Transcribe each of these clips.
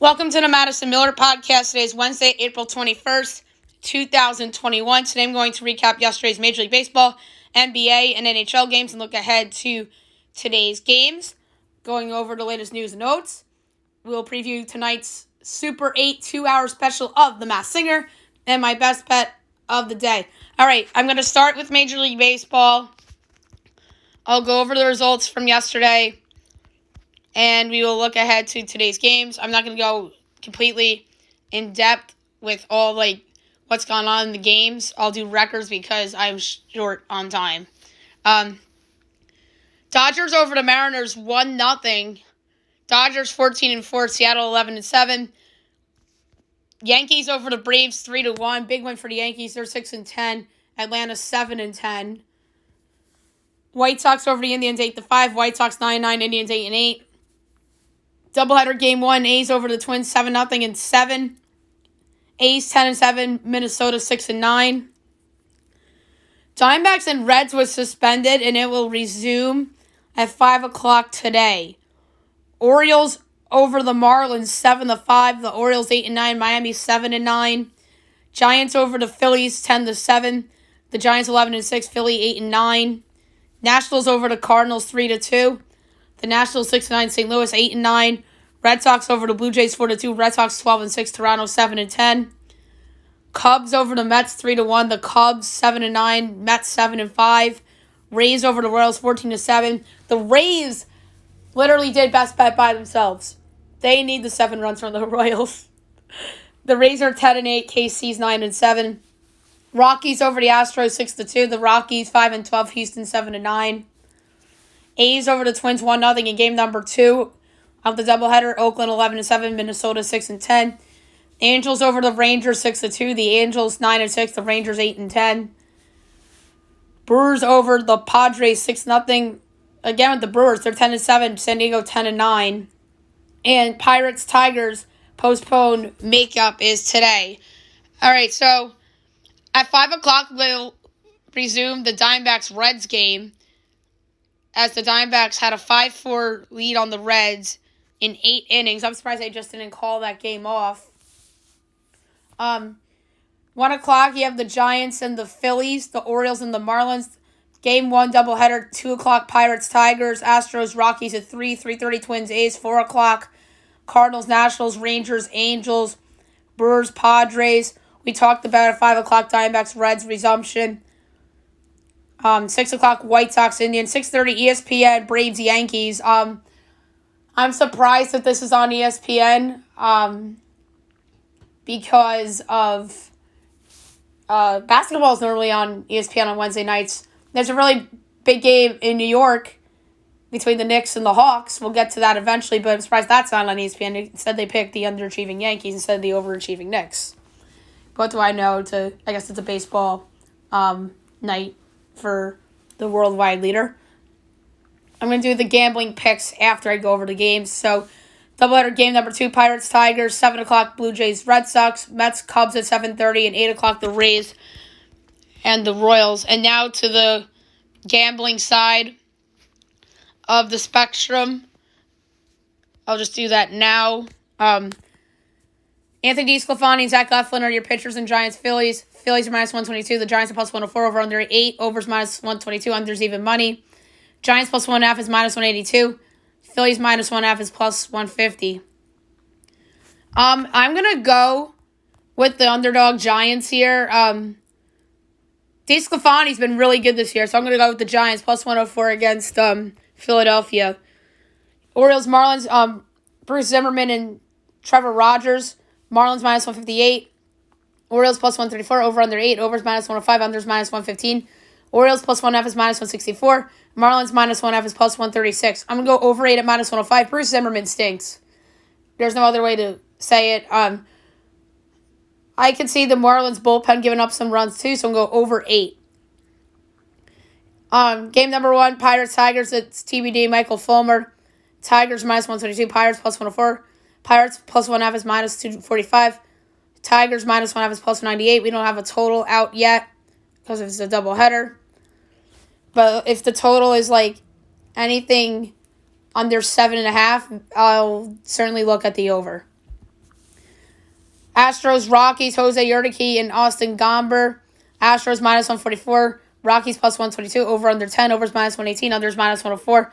Welcome to the Madison Miller Podcast. Today is Wednesday, April 21st, 2021. Today I'm going to recap yesterday's Major League Baseball, NBA, and NHL games and look ahead to today's games. Going over the latest news and notes. We'll preview tonight's Super 8 2-hour special of The Masked Singer and my best bet of the day. All right, I'm going to start with Major League Baseball. I'll go over the results from yesterday. And we will look ahead to today's games. I'm not going to go completely in depth with all what's gone on in the games. I'll do records because I'm short on time. Dodgers over the Mariners 1-0. Dodgers 14-4. Seattle 11-7. Yankees over the Braves 3-1. Big win for the Yankees. They're 6-10. Atlanta 7-10. White Sox over the Indians 8-5. White Sox 9-9. Indians 8-8. Doubleheader game 1, A's over the Twins 7-0 and 7. A's 10-7, Minnesota 6-9. Diamondbacks and Reds was suspended and it will resume at 5 o'clock today. Orioles over the Marlins 7-5. The Orioles 8-9, Miami 7-9. Giants over the Phillies 10-7. The Giants 11-6, Philly 8-9. Nationals over the Cardinals 3-2. The Nationals 6-9, St. Louis 8-9. Red Sox over the Blue Jays 4-2. Red Sox 12-6, Toronto 7-10. Cubs over the Mets 3-1. The Cubs 7-9, Mets 7-5. Rays over the Royals 14-7. The Rays literally did best bet by themselves. They need the 7 runs from the Royals. The Rays are 10-8. KC's 9-7. Rockies over the Astros 6-2. The Rockies 5-12. Houston 7-9. A's over the Twins 1-0 in game number 2 of the doubleheader. Oakland 11-7, Minnesota 6-10. Angels over the Rangers 6-2. The Angels 9-6, the Rangers 8-10. Brewers over the Padres 6-0. Again with the Brewers, they're 10-7. San Diego 10-9. And Pirates Tigers postponed makeup is today. All right, so at 5 o'clock we'll resume the Diamondbacks Reds game, as the Diamondbacks had a 5-4 lead on the Reds in 8 innings. I'm surprised they just didn't call that game off. 1 o'clock, you have the Giants and the Phillies, the Orioles and the Marlins. Game 1 doubleheader, 2 o'clock, Pirates, Tigers, Astros, Rockies at 3:30 Twins, A's, 4 o'clock, Cardinals, Nationals, Rangers, Angels, Brewers, Padres. We talked about at 5 o'clock, Diamondbacks, Reds resumption. 6 o'clock, White Sox, Indians. 6:30, ESPN, Braves, Yankees. I'm surprised that this is on ESPN because of basketball is normally on ESPN on Wednesday nights. There's a really big game in New York between the Knicks and the Hawks. We'll get to that eventually, but I'm surprised that's not on ESPN. Instead, they picked the underachieving Yankees instead of the overachieving Knicks. What do I know? I guess it's a baseball night for the worldwide leader. I'm going to do the gambling picks after I go over the games. So, doubleheader game number 2, Pirates, Tigers, 7 o'clock, Blue Jays, Red Sox, Mets, Cubs at 7:30, and 8 o'clock, the Rays and the Royals. And now to the gambling side of the spectrum. I'll just do that now. Anthony DeSclafani and Zach Eflin are your pitchers in Giants, Phillies. Phillies are minus 122. The Giants are plus 104. Over under 8. Overs minus 122. Unders even money. Giants plus 1.5 is minus 182. Phillies minus 1.5 is plus 150. I'm going to go with the underdog Giants here. DeSclafani's been really good this year, so I'm going to go with the Giants plus 104 against Philadelphia. Orioles, Marlins, Bruce Zimmerman and Trevor Rogers. Marlins minus 158. Orioles plus 134. Over under 8. Overs minus 105. Unders minus 115. Orioles plus 1.5 is minus 164. Marlins minus 1.5 is plus 136. I'm going to go over 8 at minus 105. Bruce Zimmerman stinks. There's no other way to say it. I can see the Marlins bullpen giving up some runs too, so I'm going to go over 8. Game number 1, Pirates, Tigers. It's TBD, Michael Fulmer. Tigers minus 122. Pirates plus 104. Pirates plus 1.5 is minus 245. Tigers minus 1.5 is plus 98. We don't have a total out yet because it's a doubleheader. But if the total is anything under 7.5, I'll certainly look at the over. Astros, Rockies, Jose Urquidy and Austin Gomber. Astros minus 144. Rockies plus 122. Over under 10. Overs minus 118. Unders minus 104.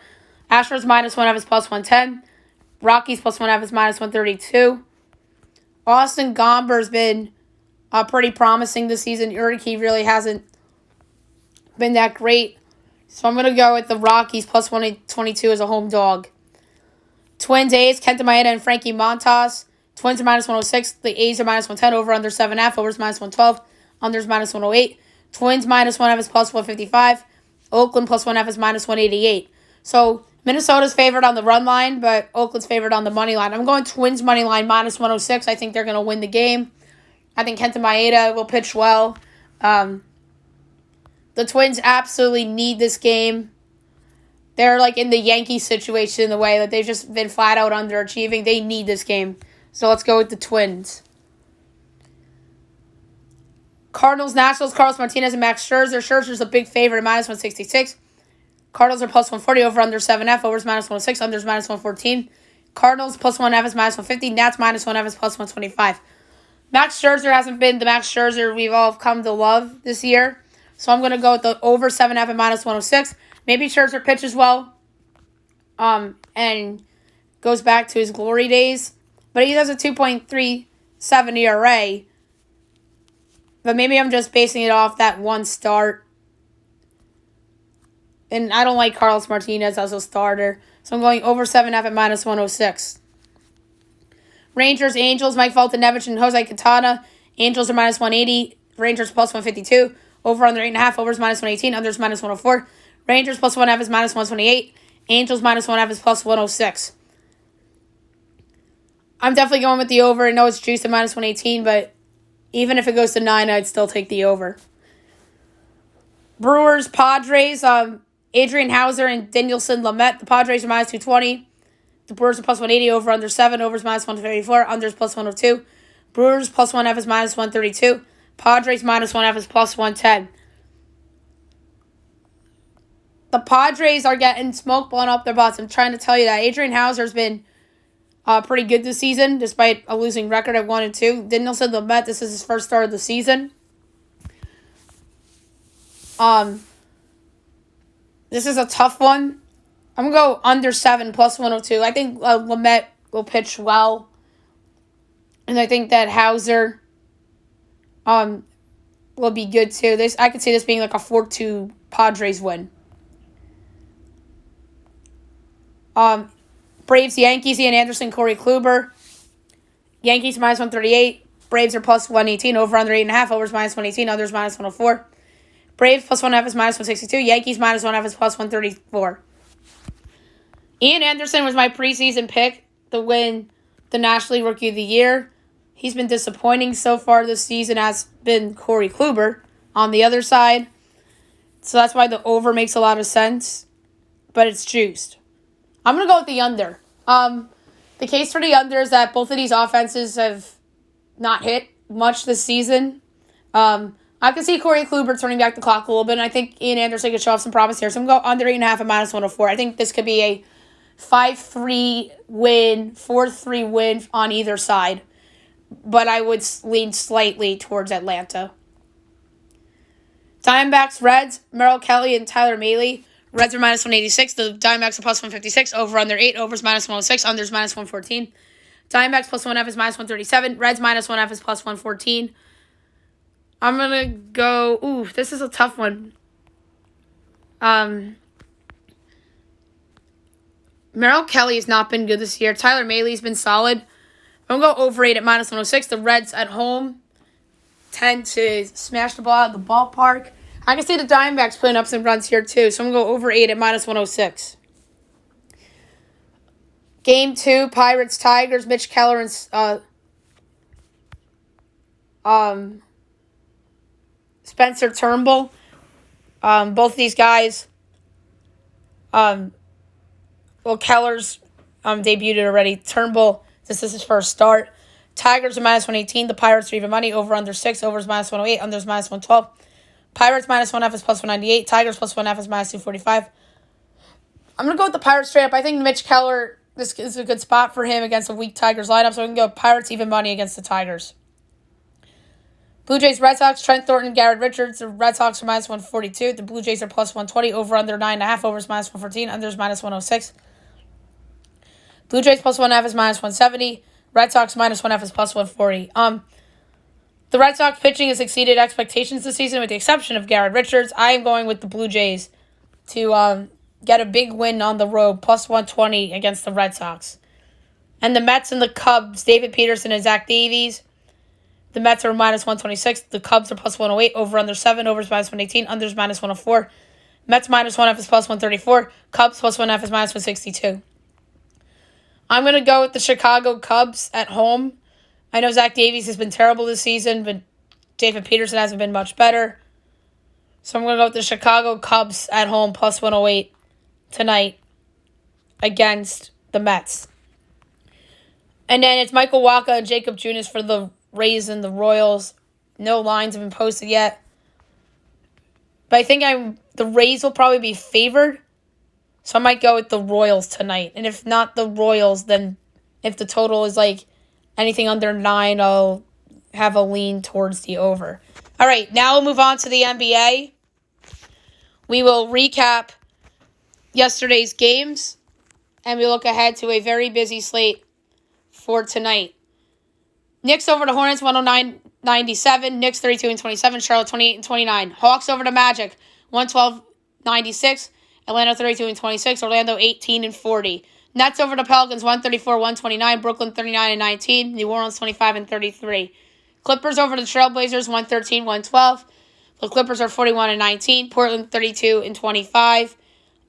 Astros minus 1 half is plus 110. Rockies plus 1 half is minus 132. Austin Gomber's been pretty promising this season. Urquidy really hasn't been that great. So I'm going to go with the Rockies plus 122 as a home dog. Twins, A's, Kenta Maeda and Frankie Montas. Twins are minus 106. The A's are minus 110. Over under 7.5. Overs minus 112. Unders minus 108. Twins minus 1 half is plus 155. Oakland plus 1 half is minus 188. So Minnesota's favored on the run line, but Oakland's favored on the money line. I'm going Twins money line minus 106. I think they're going to win the game. I think Kenta Maeda will pitch well. The Twins absolutely need this game. They're like in the Yankees situation in the way that they've just been flat out underachieving. They need this game. So let's go with the Twins. Cardinals, Nationals, Carlos Martinez and Max Scherzer. Scherzer's a big favorite at minus 166. Cardinals are plus 140 over under 7.5. Overs minus 106. Unders minus 114. Cardinals plus 1.5 is minus 150. Nats minus 1.5 is plus 125. Max Scherzer hasn't been the Max Scherzer we've all come to love this year. So I'm going to go with the over 7.5 at minus 106. Maybe Scherzer pitches well and goes back to his glory days. But he has a 2.37 ERA. But maybe I'm just basing it off that one start. And I don't like Carlos Martinez as a starter. So I'm going over 7.5 at minus 106. Rangers, Angels, Mike Foltynewicz and Jose Quintana. Angels are minus 180. Rangers plus 152. Over under 8.5. Overs minus 118. Unders minus 104. Rangers plus 1.5 is minus 128. Angels minus 1.5 is plus 106. I'm definitely going with the over. I know it's juiced at minus 118, but even if it goes to 9, I'd still take the over. Brewers, Padres, Adrian Hauser and Dinelson Lamet. The Padres are minus 220. The Brewers are plus 180. Over under 7. Overs minus 134. Unders plus 102. Brewers plus 1.5 is minus 132. Padres minus 1.5 is plus 110. The Padres are getting smoke blown up their butts. I'm trying to tell you that. Adrian Hauser's been pretty good this season, despite a losing record at 1-2. Dinelson Lamet, this is his first start of the season. This is a tough one. I'm going to go under 7 plus 102. I think Lamet will pitch well. And I think that Hauser will be good too. I could see this being like a 4-2 Padres win. Braves, Yankees, Ian Anderson, Corey Kluber. Yankees minus 138. Braves are plus 118. Over under 8.5. Overs minus 118. Others minus 104. Braves plus 1.5 is minus 162. Yankees minus 1.5 is plus 134. Ian Anderson was my preseason pick to win the National League Rookie of the Year. He's been disappointing so far this season, as been Corey Kluber on the other side. So that's why the over makes a lot of sense. But it's juiced. I'm going to go with the under. The case for the under is that both of these offenses have not hit much this season. I can see Corey Kluber turning back the clock a little bit, and I think Ian Anderson could show off some promise here. So I'm going to go under 8.5 at minus 104. I think this could be a 5-3 win, 4-3 win on either side. But I would lean slightly towards Atlanta. Diamondbacks, Reds, Merrill Kelly and Tyler Mahle. Reds are minus 186. The Diamondbacks are plus 156. Over under 8. Overs minus 106. Unders minus 114. Diamondbacks plus 1.5 is minus 137. Reds minus 1.5 is plus 114. I'm going to go... Ooh, this is a tough one. Merrill Kelly has not been good this year. Tyler Mahle's been solid. I'm going to go over 8 at minus 106. The Reds at home tend to smash the ball out of the ballpark. I can see the Diamondbacks putting up some runs here too. So I'm going to go over 8 at minus 106. Game 2, Pirates, Tigers, Mitch Keller and Spencer Turnbull. Both of these guys, Keller's debuted already. Turnbull, this is his first start. Tigers are minus 118. The Pirates are even money. Over under 6. Overs minus 108. Unders minus 112. Pirates minus 1.5 is plus 198. Tigers plus 1.5 is minus 245. I'm going to go with the Pirates straight up. I think Mitch Keller, this is a good spot for him against a weak Tigers lineup. So we can go Pirates even money against the Tigers. Blue Jays, Red Sox, Trent Thornton, Garrett Richards. The Red Sox are minus 142. The Blue Jays are plus 120. Over under 9.5. Over is minus 114. Under is minus 106. Blue Jays plus 1.5 is minus 170. Red Sox minus 1.5 is plus 140. The Red Sox pitching has exceeded expectations this season with the exception of Garrett Richards. I am going with the Blue Jays to get a big win on the road, plus 120 against the Red Sox. And the Mets and the Cubs, David Peterson and Zach Davies. The Mets are minus 126. The Cubs are plus 108. Over under 7. Over is minus 118. Under is minus 104. Mets minus 1.5 is plus 134. Cubs plus 1.5 is minus 162. I'm going to go with the Chicago Cubs at home. I know Zach Davies has been terrible this season, but David Peterson hasn't been much better. So I'm going to go with the Chicago Cubs at home plus 108 tonight against the Mets. And then it's Michael Wacha and Jacob Junis for the Rays and the Royals. No lines have been posted yet. But I think the Rays will probably be favored. So I might go with the Royals tonight. And if not the Royals, then if the total is like anything under 9, I'll have a lean towards the over. All right, now we'll move on to the NBA. We will recap yesterday's games, and we look ahead to a very busy slate for tonight. Knicks over the Hornets, 109-97. Knicks 32-27. Charlotte 28-29. Hawks over the Magic, 112-96. Atlanta 32-26. Orlando 18-40. Nets over the Pelicans, 134-129. Brooklyn 39-19. New Orleans 25-33. Clippers over the Trailblazers, 113-112. The Clippers are 41-19. Portland 32-25.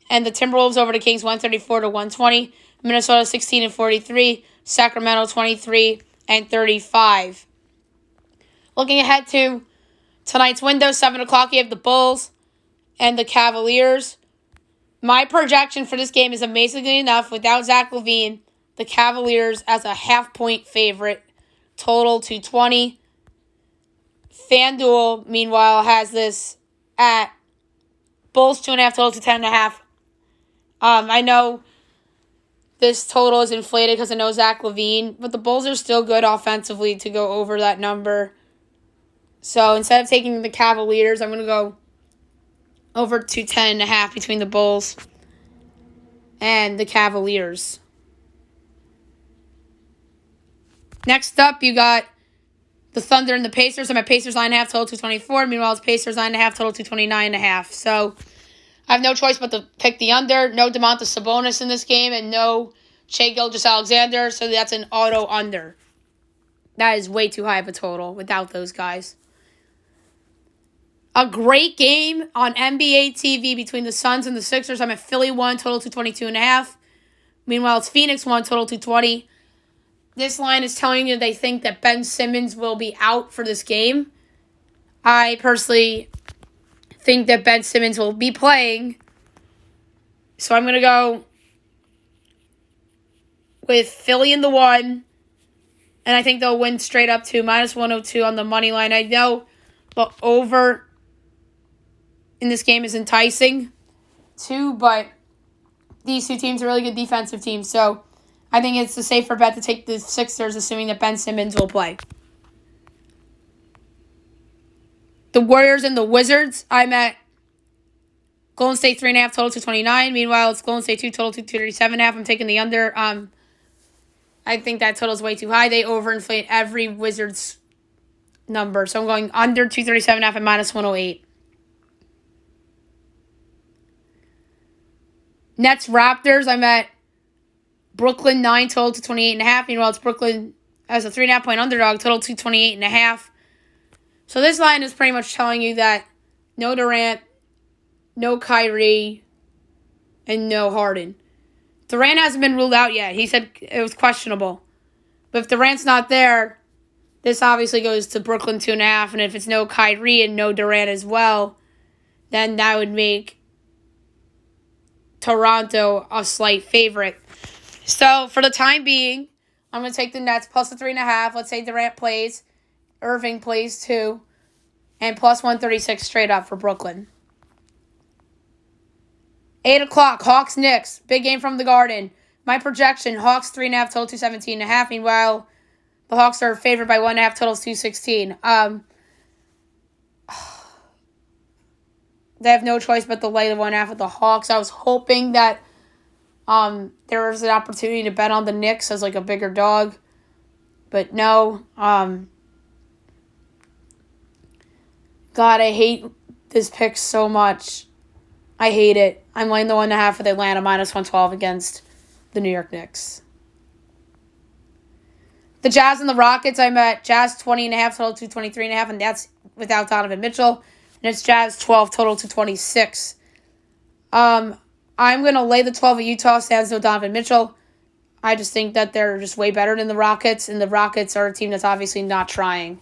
And the Timberwolves over the Kings, 134-120. Minnesota 16-43. Sacramento 23-35. Looking ahead to tonight's window, 7 o'clock, you have the Bulls and the Cavaliers. My projection for this game is amazingly enough, without Zach LaVine, the Cavaliers as a half-point favorite, total 220. FanDuel, meanwhile, has this at Bulls 2.5, total to 10.5. I know this total is inflated because I know Zach LaVine, but the Bulls are still good offensively to go over that number. So instead of taking the Cavaliers, I'm going to go over to 10.5 between the Bulls and the Cavaliers. Next up, you got the Thunder and the Pacers. I'm at Pacers 9.5, total 224. Meanwhile, it's Pacers 9.5, total 229.5. So I have no choice but to pick the under. No Domantas Sabonis in this game and no Shai Gilgeous-Alexander. So that's an auto under. That is way too high of a total without those guys. A great game on NBA TV between the Suns and the Sixers. I'm at Philly 1, total 222.5. Meanwhile, it's Phoenix 1, total 220. This line is telling you they think that Ben Simmons will be out for this game. I personally think that Ben Simmons will be playing. So I'm going to go with Philly in the 1. And I think they'll win straight up to minus 102 on the money line. I know the over in this game is enticing too, but these two teams are really good defensive teams. So I think it's a safer bet to take the Sixers, assuming that Ben Simmons will play. The Warriors and the Wizards, I'm at Golden State 3.5, total 229. Meanwhile, it's Golden State 2, total 237.5. I'm taking the under. I think that total is way too high. They overinflate every Wizards number. So I'm going under 237.5 and minus 108. Nets Raptors, I'm at Brooklyn 9, total to 28.5. Meanwhile, it's Brooklyn as a 3.5 point underdog, total to 28.5. So this line is pretty much telling you that no Durant, no Kyrie, and no Harden. Durant hasn't been ruled out yet. He said it was questionable. But if Durant's not there, this obviously goes to Brooklyn 2.5. And if it's no Kyrie and no Durant as well, then that would make Toronto a slight favorite. So for the time being, I'm going to take the Nets plus the 3.5. Let's say Durant plays, Irving plays 2, and plus 136 straight up for Brooklyn. 8 o'clock, Hawks Knicks, big game from the Garden. My projection, Hawks 3.5, total 217.5. Meanwhile, the Hawks are favored by 1.5, total 216. they have no choice but to lay the 1.5 with the Hawks. I was hoping that there was an opportunity to bet on the Knicks as like a bigger dog, but no. God, I hate this pick so much. I hate it. I'm laying the 1.5 with Atlanta -112 against the New York Knicks. The Jazz and the Rockets, I'm at Jazz 20.5 total to 23.5, and that's without Donovan Mitchell. And it's Jazz 12 total to 26. I'm going to lay the 12 at Utah, sans no Donovan Mitchell. I just think that they're just way better than the Rockets, and the Rockets are a team that's obviously not trying.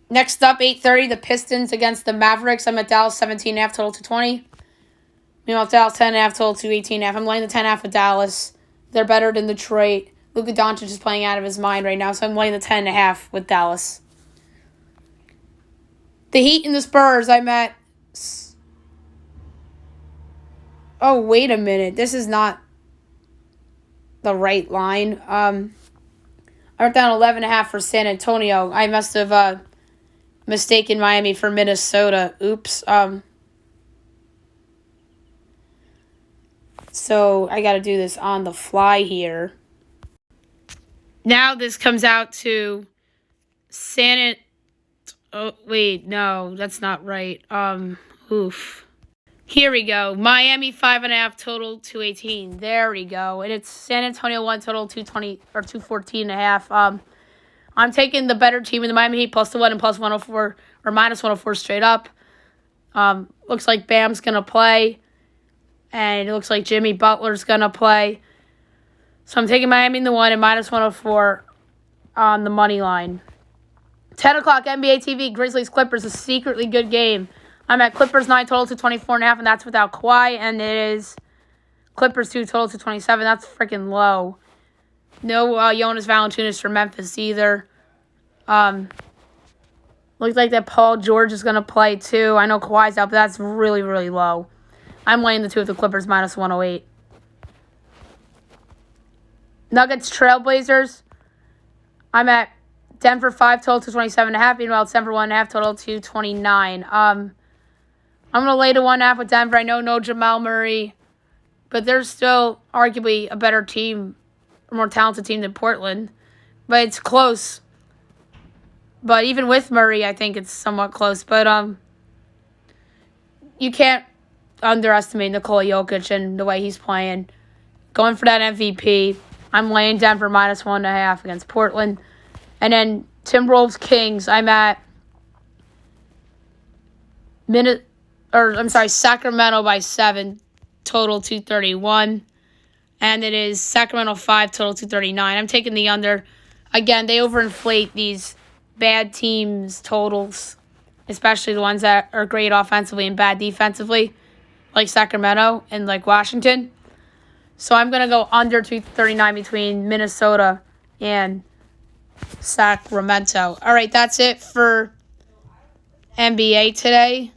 Next up, 8:30, the Pistons against the Mavericks. I'm at Dallas 17.5 total to 20. Meanwhile, Dallas 10.5 total to 18.5. I'm laying the 10.5 with Dallas. They're better than Detroit. Luka Doncic is playing out of his mind right now, so I'm laying the 10.5 with Dallas. The Heat and the Spurs, I'm at... Oh, wait a minute. This is not the right line. I wrote down 11.5 for San Antonio. I must have mistaken Miami for Minnesota. Oops. So I got to do this on the fly here. Now this comes out to Oh, wait, no, that's not right. Oof. Here we go. Miami 5.5 total 218. There we go. And it's San Antonio 1 total 220 or 214.5. I'm taking the better team in the Miami Heat +1 and +104 or -104 straight up. Looks like Bam's gonna play. And it looks like Jimmy Butler's going to play. So I'm taking Miami in the 1 and -104 on the money line. 10 o'clock NBA TV, Grizzlies-Clippers, a secretly good game. I'm at Clippers 9 total to 24.5, and that's without Kawhi. And it is Clippers 2 total to 27. That's freaking low. No Jonas Valanciunas for Memphis either. Looks like that Paul George is going to play too. I know Kawhi's out, but that's really, really low. I'm laying the 2 with the Clippers -108. Nuggets Trailblazers. I'm at Denver 5 total to 27.5. Meanwhile, it's Denver 1.5 total to 29. I'm going to lay the 1.5 with Denver. I know no Jamal Murray, but they're still arguably a better team, a more talented team than Portland. But it's close. But even with Murray, I think it's somewhat close. But you can't underestimate Nikola Jokic and the way he's playing. Going for that MVP. I'm laying Denver -1.5 against Portland. And then Timberwolves Kings, I'm at Sacramento by 7, total 231. And it is Sacramento 5, total 239. I'm taking the under. Again, they overinflate these bad teams' totals, especially the ones that are great offensively and bad defensively, like Sacramento and like Washington. So I'm going to go under 239 between Minnesota and Sacramento. All right, that's it for NBA today.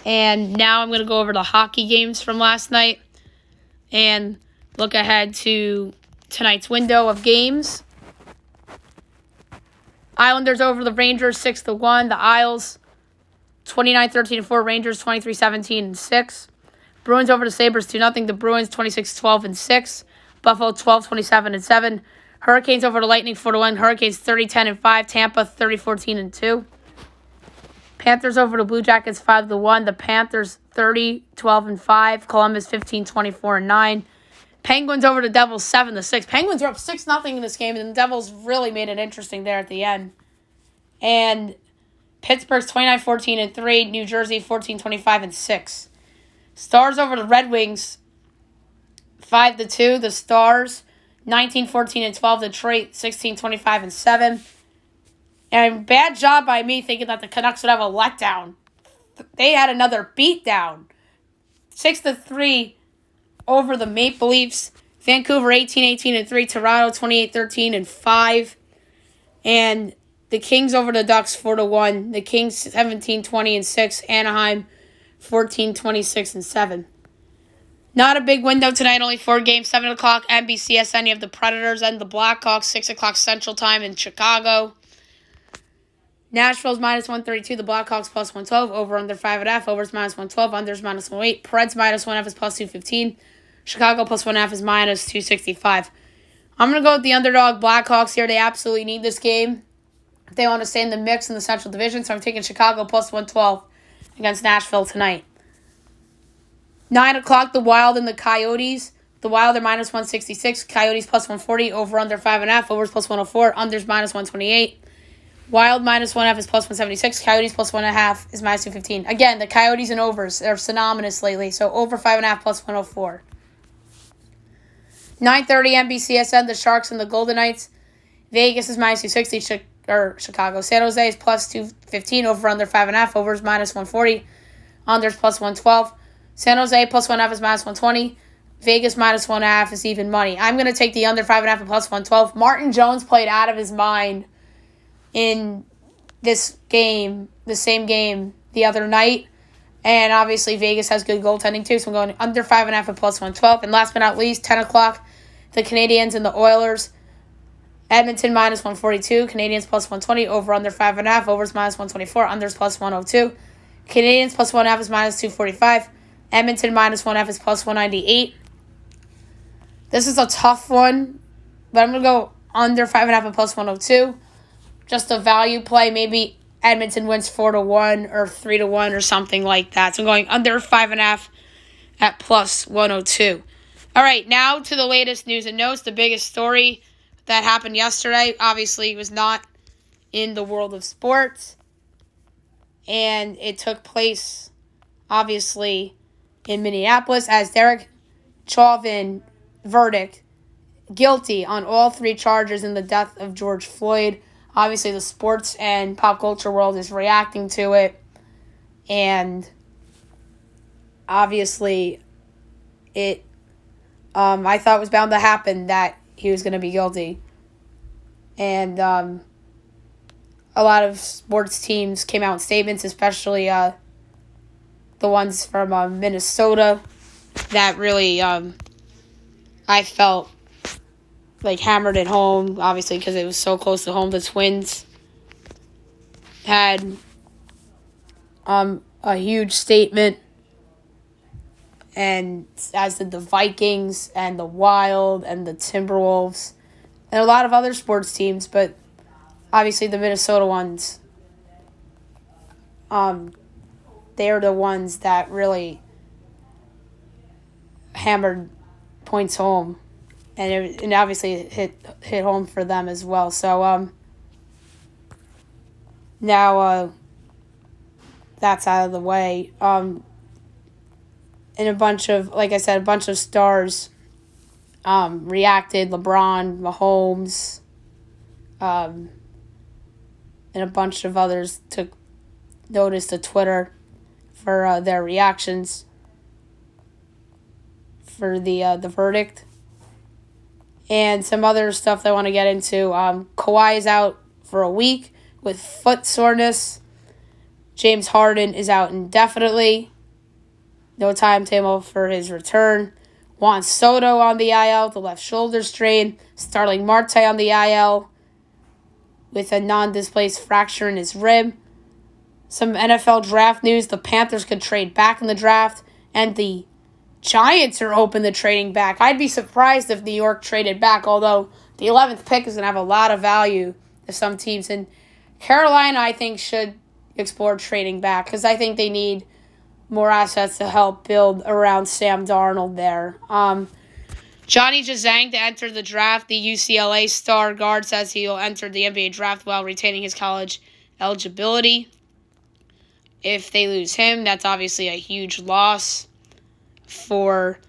And now I'm going to go over the hockey games from last night and look ahead to tonight's window of games. Islanders over the Rangers 6-1. The Isles 29-13-4. Rangers 23-17-6. Bruins over the Sabres 2-0. The Bruins 26-12-6. Buffalo 12-27-7. Hurricanes over the Lightning 4-1. Hurricanes 30-10-5. Tampa 30-14-2. Panthers over the Blue Jackets 5-1. The Panthers 30-12-5. Columbus 15-24-9. Penguins over the Devils 7-6. Penguins are up 6-0 in this game, and the Devils really made it interesting there at the end. And Pittsburgh's 29-14-3. New Jersey 14-25-6. Stars over the Red Wings 5-2. The Stars 19-14-12. Detroit 16-25-7. And bad job by me thinking that the Canucks would have a letdown. They had another beatdown. 6-3 over the Maple Leafs. Vancouver 18-18-3. Toronto 28-13-5. And the Kings over the Ducks 4-1. The Kings 17-20-6. Anaheim 14-26-7. Not a big window tonight, only 4 games. 7 o'clock NBCSN. You have the Predators and the Blackhawks. 6 o'clock Central Time in Chicago. Nashville's minus 132. The Blackhawks plus 112. Over under 5.5. Overs minus 112. Unders minus 108. Preds minus 1.5 is plus 215. Chicago plus 1.5 is minus 265. I'm going to go with the underdog Blackhawks here. They absolutely need this game if they want to stay in the mix in the Central Division. So I'm taking Chicago plus 112 against Nashville tonight. 9 o'clock, the Wild and the Coyotes. The Wild are minus 166. Coyotes plus 140. Over under 5.5. Overs plus 104. Unders minus 128. Wild minus 1.5 is plus 176. Coyotes plus 1.5 is minus 215. Again, the Coyotes and overs are synonymous lately. So over 5.5 plus 104. 9:30 NBCSN, the Sharks and the Golden Knights. Vegas is minus 260. Chicago. San Jose is plus 215. Over under 5.5. Overs minus 140. Unders plus 112. San Jose plus 1.5 is minus 120. Vegas minus 1.5 is even money. I'm going to take the under 5.5 and plus 112. Martin Jones played out of his mind in this game, the same game the other night. And obviously Vegas has good goaltending too. So I'm going under 5.5 and plus 112. And last but not least, 10 o'clock, the Canadiens and the Oilers. Edmonton minus 142. Canadiens plus 120. Over under 5.5. Overs minus 124. Unders plus 102. Canadiens plus 1.5 is minus 245. Edmonton minus 1.5 is plus 198. This is a tough one, but I'm going to go under 5.5 and plus 102. Just a value play. Maybe Edmonton wins 4-1 or 3-1 or something like that. So I'm going under 5.5 at plus 102. All right, now to the latest news and notes. The biggest story that happened yesterday, obviously, was not in the world of sports. And it took place, obviously, in Minneapolis as Derek Chauvin verdict guilty on all 3 charges in the death of George Floyd. Obviously, the sports and pop culture world is reacting to it. And obviously, I thought it was bound to happen that he was going to be guilty. And a lot of sports teams came out in statements, especially the ones from Minnesota that really, I felt like hammered it home, obviously, because it was so close to home. The Twins had a huge statement, and as did the Vikings and the Wild and the Timberwolves and a lot of other sports teams, but obviously the Minnesota ones, they're the ones that really hammered points home. And obviously it hit home for them as well. So now that's out of the way. And a bunch of, like I said, a bunch of stars reacted. LeBron, Mahomes, and a bunch of others took notice to Twitter for their reactions for the verdict. And some other stuff that I want to get into. Kawhi is out for a week with foot soreness. James Harden is out indefinitely. No timetable for his return. Juan Soto on the IL, the left shoulder strain. Starling Marte on the IL with a non-displaced fracture in his rib. Some NFL draft news. The Panthers could trade back in the draft. And the Giants are open to trading back. I'd be surprised if New York traded back, although the 11th pick is going to have a lot of value to some teams. And Carolina, I think, should explore trading back because I think they need more assets to help build around Sam Darnold there. Johnny Juzang to enter the draft. The UCLA star guard says he'll enter the NBA draft while retaining his college eligibility. If they lose him, that's obviously a huge loss for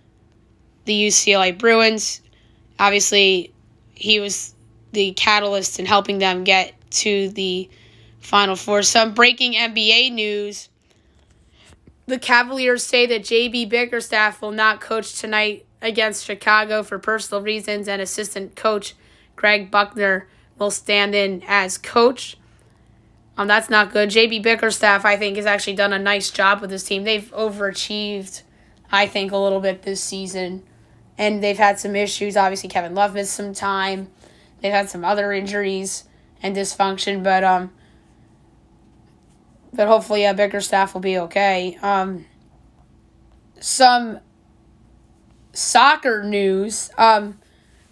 the UCLA Bruins. Obviously, he was the catalyst in helping them get to the Final Four. Some breaking NBA news. The Cavaliers say that J.B. Bickerstaff will not coach tonight against Chicago for personal reasons, and assistant coach Greg Buckner will stand in as coach. That's not good. J.B. Bickerstaff, I think, has actually done a nice job with his team. They've overachieved, I think, a little bit this season. And they've had some issues. Obviously, Kevin Love missed some time. They've had some other injuries and dysfunction. But but hopefully Bickerstaff will be okay. Some soccer news.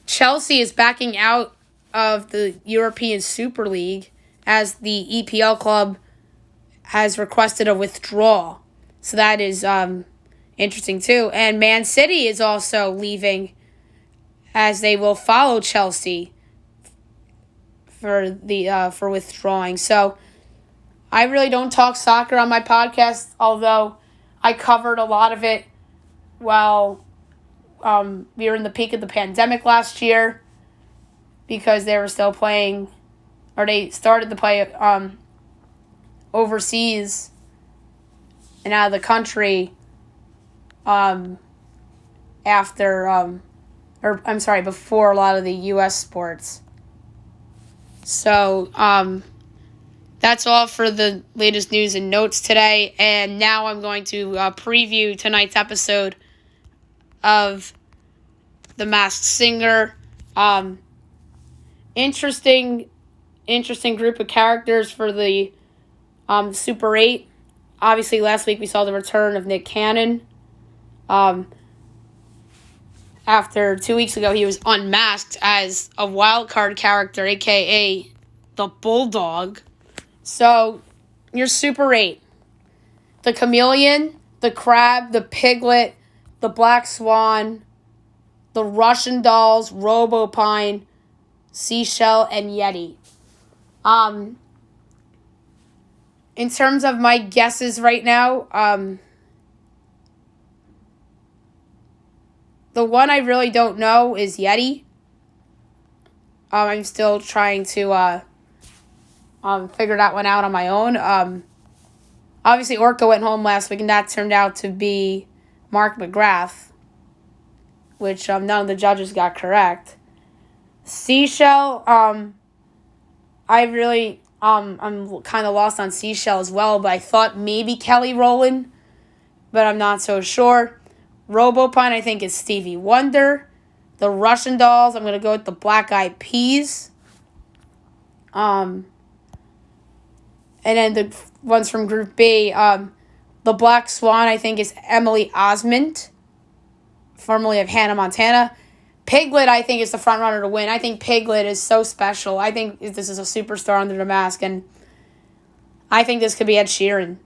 Chelsea is backing out of the European Super League as the EPL club has requested a withdrawal. So that is interesting too. And Man City is also leaving as they will follow Chelsea for withdrawing. So I really don't talk soccer on my podcast, although I covered a lot of it while we were in the peak of the pandemic last year because they were still playing, or they started to play overseas and out of the country before a lot of the U.S. sports. So that's all for the latest news and notes today. And now I'm going to preview tonight's episode of The Masked Singer. Interesting group of characters for the Super 8. Obviously, last week we saw the return of Nick Cannon. After 2 weeks ago, he was unmasked as a wild card character, a.k.a. the Bulldog. So, your Super 8. The Chameleon, the Crab, the Piglet, the Black Swan, the Russian Dolls, Robopine, Seashell, and Yeti. In terms of my guesses right now, the one I really don't know is Yeti. I'm still trying to figure that one out on my own. Obviously, Orca went home last week, and that turned out to be Mark McGrath, which none of the judges got correct. Seashell, I really, I'm kind of lost on Seashell as well, but I thought maybe Kelly Rowland, but I'm not so sure. Robopine, I think, is Stevie Wonder. The Russian Dolls, I'm going to go with the Black Eyed Peas. And then the ones from Group B, the Black Swan, I think, is Emily Osment, formerly of Hannah Montana. Piglet, I think, is the front runner to win. I think Piglet is so special. I think this is a superstar under the mask, and I think this could be Ed Sheeran.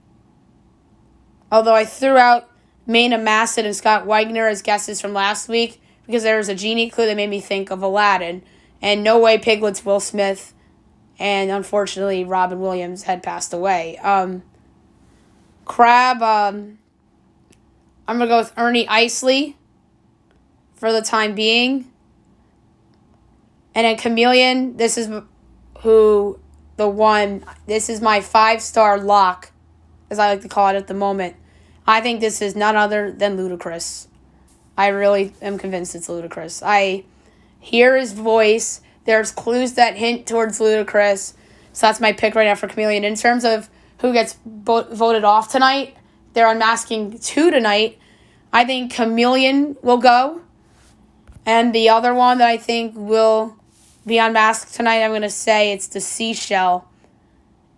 Although I threw out Maina Massett and Scott Wagner as guesses from last week because there was a genie clue that made me think of Aladdin. And no way Piglet's Will Smith. And unfortunately, Robin Williams had passed away. Crab, I'm going to go with Ernie Isley for the time being. And then Chameleon, this is my 5-star lock, as I like to call it at the moment. I think this is none other than Ludacris. I really am convinced it's Ludacris. I hear his voice. There's clues that hint towards Ludacris. So that's my pick right now for Chameleon. In terms of who gets voted off tonight, they're unmasking 2 tonight. I think Chameleon will go. And the other one that I think will be unmasked tonight, I'm going to say it's the Seashell.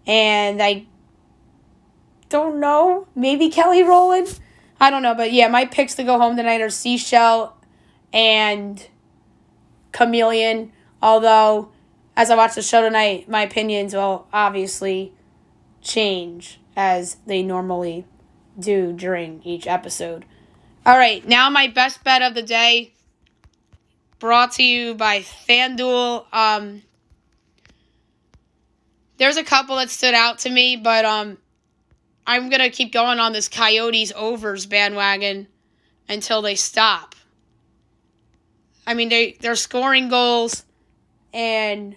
And I don't know. Maybe Kelly Rowland? I don't know. But yeah, my picks to go home tonight are Seashell and Chameleon. Although, as I watch the show tonight, my opinions will obviously change as they normally do during each episode. All right, now my best bet of the day, brought to you by FanDuel. There's a couple that stood out to me, but I'm going to keep going on this Coyotes overs bandwagon until they stop. I mean, they're scoring goals, and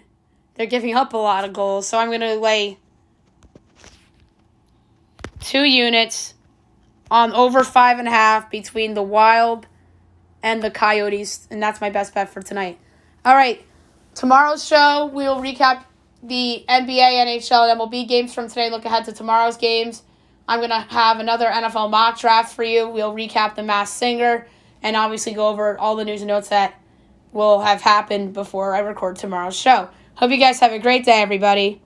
they're giving up a lot of goals. So I'm going to lay 2 units on over 5.5 between the Wild and the Coyotes, and that's my best bet for tonight. All right, tomorrow's show, we'll recap the NBA, NHL, and MLB games from today. Look ahead to tomorrow's games. I'm going to have another NFL mock draft for you. We'll recap The Masked Singer and obviously go over all the news and notes that will have happened before I record tomorrow's show. Hope you guys have a great day, everybody.